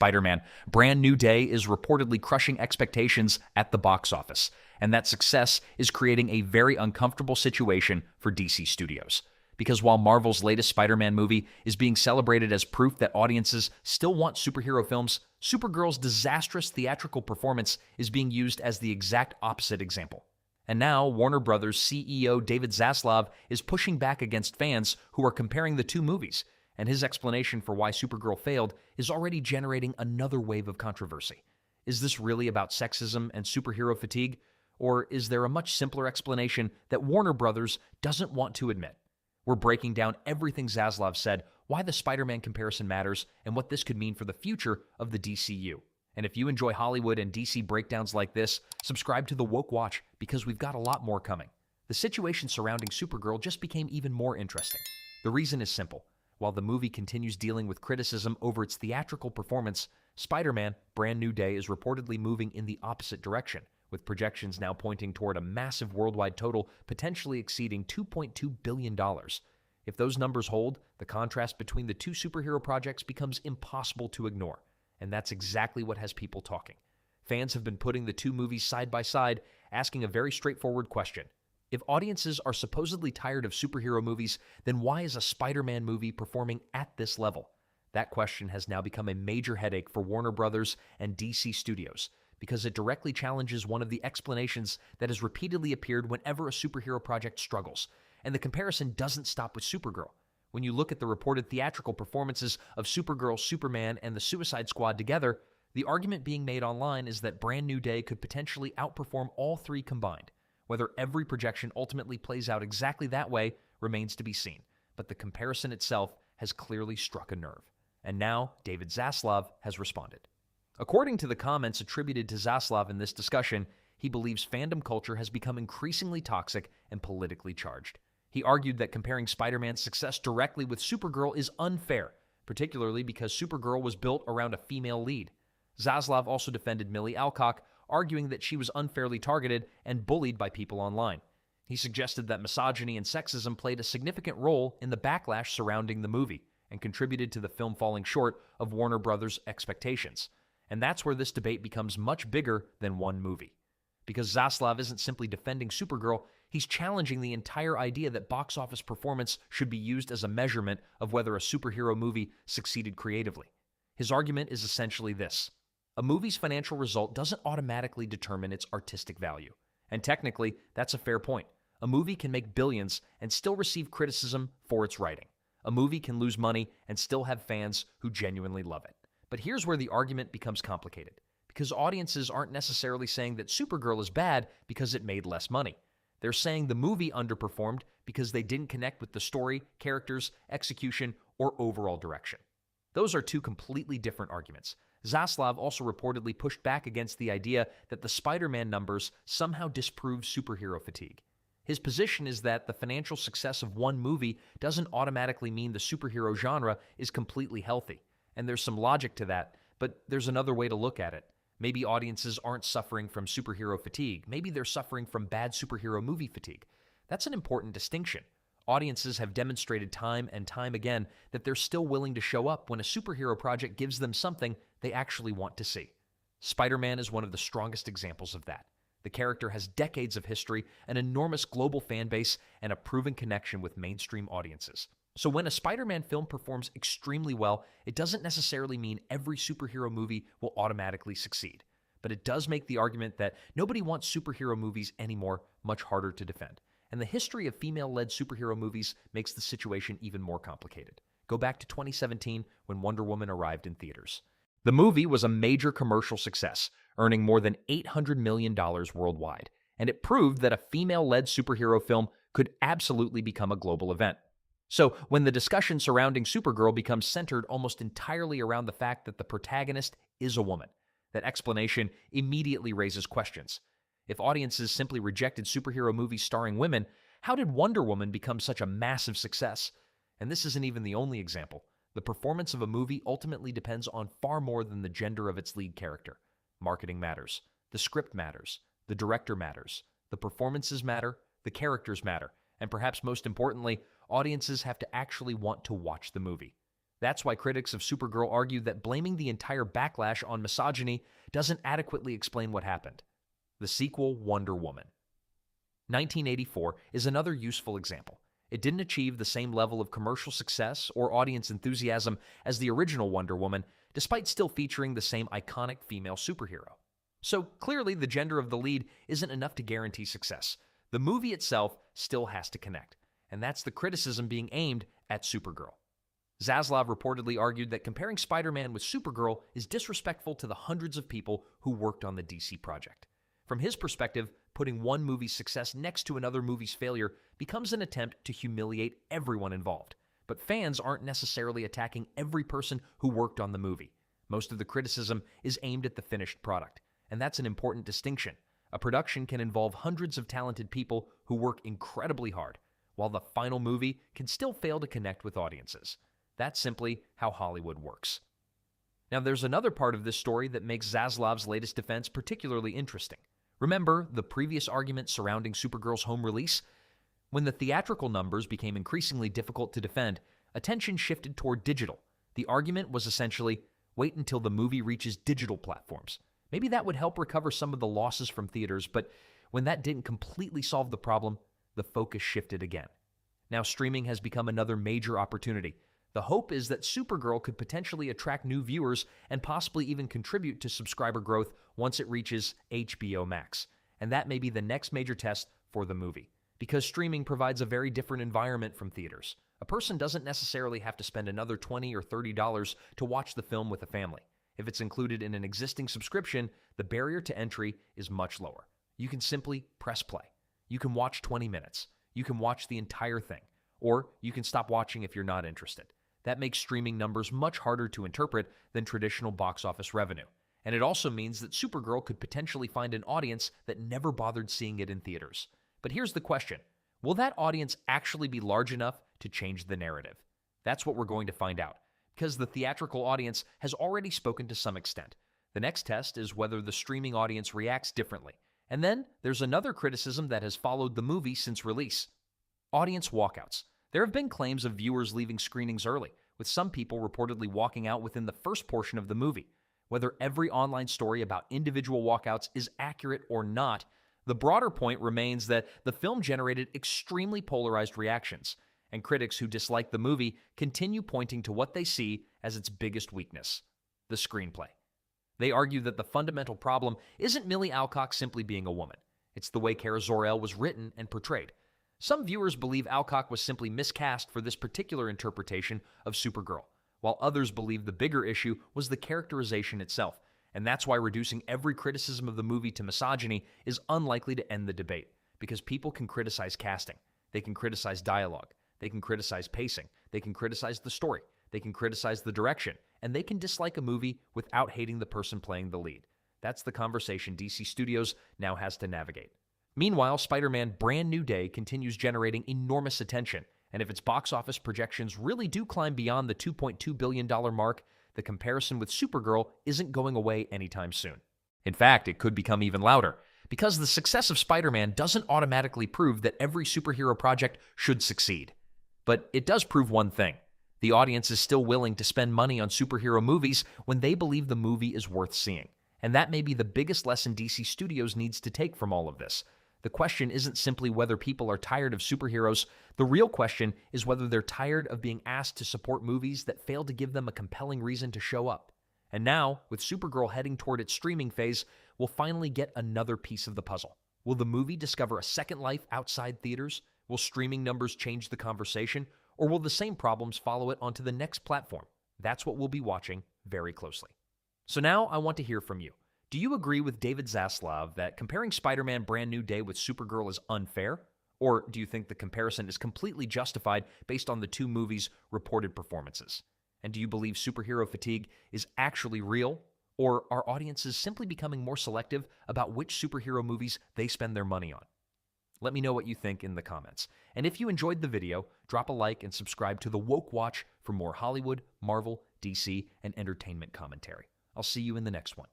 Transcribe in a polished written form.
Spider-Man, Brand New Day is reportedly crushing expectations at the box office, and that success is creating a very uncomfortable situation for DC Studios. Because while Marvel's latest Spider-Man movie is being celebrated as proof that audiences still want superhero films, Supergirl's disastrous theatrical performance is being used as the exact opposite example. And now, Warner Bros. CEO David Zaslav is pushing back against fans who are comparing the two movies, and his explanation for why Supergirl failed is already generating another wave of controversy. Is this really about sexism and superhero fatigue? Or is there a much simpler explanation that Warner Bros. Doesn't want to admit? We're breaking down everything Zaslav said, why the Spider-Man comparison matters, and what this could mean for the future of the DCU. And if you enjoy Hollywood and DC breakdowns like this, subscribe to The Woke Watch because we've got a lot more coming. The situation surrounding Supergirl just became even more interesting. The reason is simple. While the movie continues dealing with criticism over its theatrical performance, Spider-Man: Brand New Day is reportedly moving in the opposite direction, with projections now pointing toward a massive worldwide total potentially exceeding $2.2 billion. If those numbers hold, the contrast between the two superhero projects becomes impossible to ignore. And that's exactly what has people talking. Fans have been putting the two movies side by side, asking a very straightforward question. If audiences are supposedly tired of superhero movies, then why is a Spider-Man movie performing at this level? That question has now become a major headache for Warner Bros. And DC Studios, because it directly challenges one of the explanations that has repeatedly appeared whenever a superhero project struggles. And the comparison doesn't stop with Supergirl. When you look at the reported theatrical performances of Supergirl, Superman, and the Suicide Squad together, the argument being made online is that Brand New Day could potentially outperform all three combined. Whether every projection ultimately plays out exactly that way remains to be seen, but the comparison itself has clearly struck a nerve. And now, David Zaslav has responded. According to the comments attributed to Zaslav in this discussion, he believes fandom culture has become increasingly toxic and politically charged. He argued that comparing Spider-Man's success directly with Supergirl is unfair, particularly because Supergirl was built around a female lead. Zaslav also defended Millie Alcock, arguing that she was unfairly targeted and bullied by people online. He suggested that misogyny and sexism played a significant role in the backlash surrounding the movie and contributed to the film falling short of Warner Bros.' expectations. And that's where this debate becomes much bigger than one movie. Because Zaslav isn't simply defending Supergirl, he's challenging the entire idea that box office performance should be used as a measurement of whether a superhero movie succeeded creatively. His argument is essentially this. A movie's financial result doesn't automatically determine its artistic value. And technically, that's a fair point. A movie can make billions and still receive criticism for its writing. A movie can lose money and still have fans who genuinely love it. But here's where the argument becomes complicated. Because audiences aren't necessarily saying that Supergirl is bad because it made less money. They're saying the movie underperformed because they didn't connect with the story, characters, execution, or overall direction. Those are two completely different arguments. Zaslav also reportedly pushed back against the idea that the Spider-Man numbers somehow disprove superhero fatigue. His position is that the financial success of one movie doesn't automatically mean the superhero genre is completely healthy. And there's some logic to that, but there's another way to look at it. Maybe audiences aren't suffering from superhero fatigue. Maybe they're suffering from bad superhero movie fatigue. That's an important distinction. Audiences have demonstrated time and time again that they're still willing to show up when a superhero project gives them something they actually want to see. Spider-Man is one of the strongest examples of that. The character has decades of history, an enormous global fan base, and a proven connection with mainstream audiences. So when a Spider-Man film performs extremely well, it doesn't necessarily mean every superhero movie will automatically succeed. But it does make the argument that nobody wants superhero movies anymore much harder to defend. And the history of female-led superhero movies makes the situation even more complicated. Go back to 2017 when Wonder Woman arrived in theaters. The movie was a major commercial success, earning more than $800 million worldwide. And it proved that a female-led superhero film could absolutely become a global event. So, when the discussion surrounding Supergirl becomes centered almost entirely around the fact that the protagonist is a woman, that explanation immediately raises questions. If audiences simply rejected superhero movies starring women, how did Wonder Woman become such a massive success? And this isn't even the only example. The performance of a movie ultimately depends on far more than the gender of its lead character. Marketing matters. The script matters. The director matters. The performances matter. The characters matter. And perhaps most importantly, audiences have to actually want to watch the movie. That's why critics of Supergirl argue that blaming the entire backlash on misogyny doesn't adequately explain what happened. The sequel, Wonder Woman. 1984 is another useful example. It didn't achieve the same level of commercial success or audience enthusiasm as the original Wonder Woman, despite still featuring the same iconic female superhero. So clearly, the gender of the lead isn't enough to guarantee success. The movie itself still has to connect, and that's the criticism being aimed at Supergirl. Zaslav reportedly argued that comparing Spider-Man with Supergirl is disrespectful to the hundreds of people who worked on the DC project. From his perspective, putting one movie's success next to another movie's failure becomes an attempt to humiliate everyone involved. But fans aren't necessarily attacking every person who worked on the movie. Most of the criticism is aimed at the finished product, and that's an important distinction. A production can involve hundreds of talented people who work incredibly hard, while the final movie can still fail to connect with audiences. That's simply how Hollywood works. Now, there's another part of this story that makes Zaslav's latest defense particularly interesting. Remember the previous argument surrounding Supergirl's home release? When the theatrical numbers became increasingly difficult to defend, attention shifted toward digital. The argument was essentially, wait until the movie reaches digital platforms. Maybe that would help recover some of the losses from theaters, but when that didn't completely solve the problem, the focus shifted again. Now streaming has become another major opportunity. The hope is that Supergirl could potentially attract new viewers and possibly even contribute to subscriber growth once it reaches HBO Max. And that may be the next major test for the movie, because streaming provides a very different environment from theaters. A person doesn't necessarily have to spend another $20 or $30 to watch the film with a family. If it's included in an existing subscription, the barrier to entry is much lower. You can simply press play. You can watch 20 minutes. You can watch the entire thing. Or you can stop watching if you're not interested. That makes streaming numbers much harder to interpret than traditional box office revenue. And it also means that Supergirl could potentially find an audience that never bothered seeing it in theaters. But here's the question. Will that audience actually be large enough to change the narrative? That's what we're going to find out, because the theatrical audience has already spoken to some extent. The next test is whether the streaming audience reacts differently. And then there's another criticism that has followed the movie since release. Audience walkouts. There have been claims of viewers leaving screenings early, with some people reportedly walking out within the first portion of the movie. Whether every online story about individual walkouts is accurate or not, the broader point remains that the film generated extremely polarized reactions, and critics who dislike the movie continue pointing to what they see as its biggest weakness: the screenplay. They argue that the fundamental problem isn't Millie Alcock simply being a woman. It's the way Kara Zor-El was written and portrayed. Some viewers believe Alcock was simply miscast for this particular interpretation of Supergirl, while others believe the bigger issue was the characterization itself, and that's why reducing every criticism of the movie to misogyny is unlikely to end the debate, because people can criticize casting, they can criticize dialogue, they can criticize pacing, they can criticize the story, they can criticize the direction, and they can dislike a movie without hating the person playing the lead. That's the conversation DC Studios now has to navigate. Meanwhile, Spider-Man Brand New Day continues generating enormous attention, and if its box office projections really do climb beyond the $2.2 billion mark, the comparison with Supergirl isn't going away anytime soon. In fact, it could become even louder, because the success of Spider-Man doesn't automatically prove that every superhero project should succeed. But it does prove one thing. The audience is still willing to spend money on superhero movies when they believe the movie is worth seeing. And that may be the biggest lesson DC Studios needs to take from all of this. The question isn't simply whether people are tired of superheroes. The real question is whether they're tired of being asked to support movies that fail to give them a compelling reason to show up. And now, with Supergirl heading toward its streaming phase, we'll finally get another piece of the puzzle. Will the movie discover a second life outside theaters? Will streaming numbers change the conversation? Or will the same problems follow it onto the next platform? That's what we'll be watching very closely. So now I want to hear from you. Do you agree with David Zaslav that comparing Spider-Man Brand New Day with Supergirl is unfair? Or do you think the comparison is completely justified based on the two movies' reported performances? And do you believe superhero fatigue is actually real? Or are audiences simply becoming more selective about which superhero movies they spend their money on? Let me know what you think in the comments. And if you enjoyed the video, drop a like and subscribe to The Woke Watch for more Hollywood, Marvel, DC, and entertainment commentary. I'll see you in the next one.